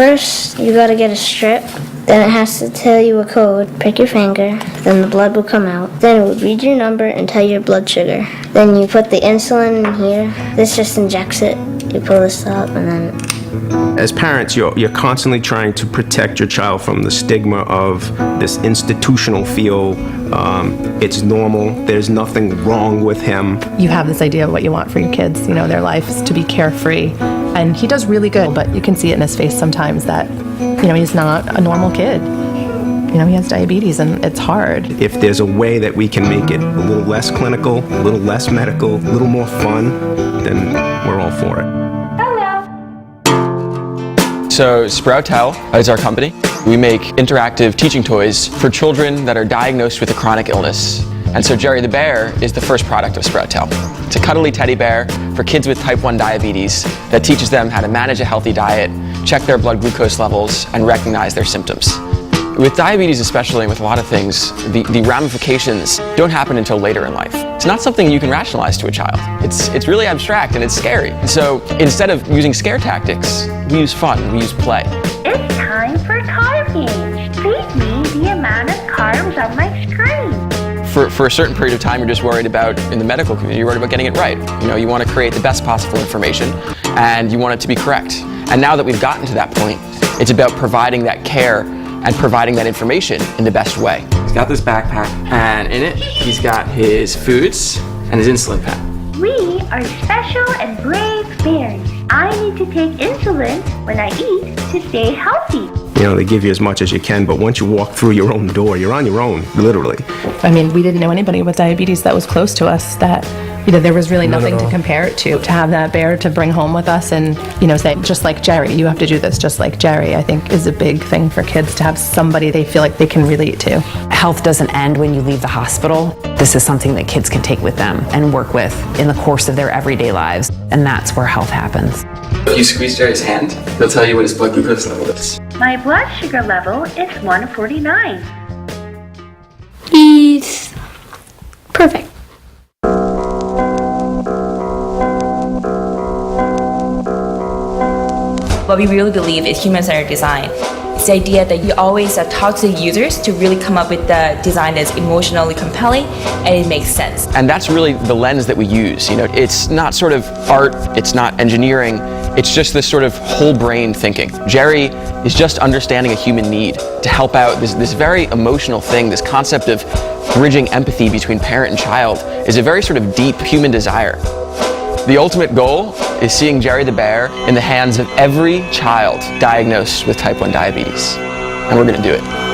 First, you gotta get a strip. Then it has to tell you a code. Prick your finger. Then the blood will come out. Then it would read your number and tell your blood sugar. Then you put the insulin in here. This just injects it. You pull this up and then... As parents, you're constantly trying to protect your child from the stigma of this institutional feel. It's normal. There's nothing wrong with him. You have this idea of what you want for your kids. You know, their life is to be carefree. And he does really good, but you can see it in his face sometimes that, you know, he's not a normal kid. You know, he has diabetes and it's hard. If there's a way that we can make it a little less clinical, a little less medical, a little more fun, then we're all for it. So Sproutel is our company. We make interactive teaching toys for children that are diagnosed with a chronic illness. And so Jerry the Bear is the first product of Sproutel. It's a cuddly teddy bear for kids with type 1 diabetes that teaches them how to manage a healthy diet, check their blood glucose levels, and recognize their symptoms. With diabetes especially, and with a lot of things, the ramifications don't happen until later in life. It's not something you can rationalize to a child. It's really abstract and it's scary. So instead of using scare tactics, we use fun, we use play. It's time for carb games. Feed me the amount of carbs on my screen. For a certain period of time, you're just worried about, in the medical community, you're worried about getting it right. You know, you want to create the best possible information and you want it to be correct. And now that we've gotten to that point, it's about providing that care and providing that information in the best way. He's got this backpack, and in it, he's got his foods and his insulin pen. We are special and brave bears. I need to take insulin when I eat to stay healthy. You know, they give you as much as you can, but once you walk through your own door, you're on your own, literally. I mean, we didn't know anybody with diabetes that was close to us that, you know, there was really nothing to compare it to have that bear to bring home with us and, you know, say, just like Jerry, you have to do this just like Jerry, I think is a big thing for kids to have somebody they feel like they can relate to. Health doesn't end when you leave the hospital. This is something that kids can take with them and work with in the course of their everyday lives, and that's where health happens. If you squeeze Jerry's hand, he'll tell you what his blood glucose level is. My blood sugar level is 149. He's perfect. What we really believe is human-centered design. It's the idea that you always talk to the users to really come up with the design that's emotionally compelling and it makes sense. And that's really the lens that we use. You know, it's not sort of art, it's not engineering, it's just this sort of whole brain thinking. Jerry is just understanding a human need to help out this very emotional thing. This concept of bridging empathy between parent and child is a very sort of deep human desire. The ultimate goal is seeing Jerry the Bear in the hands of every child diagnosed with type 1 diabetes. And we're going to do it.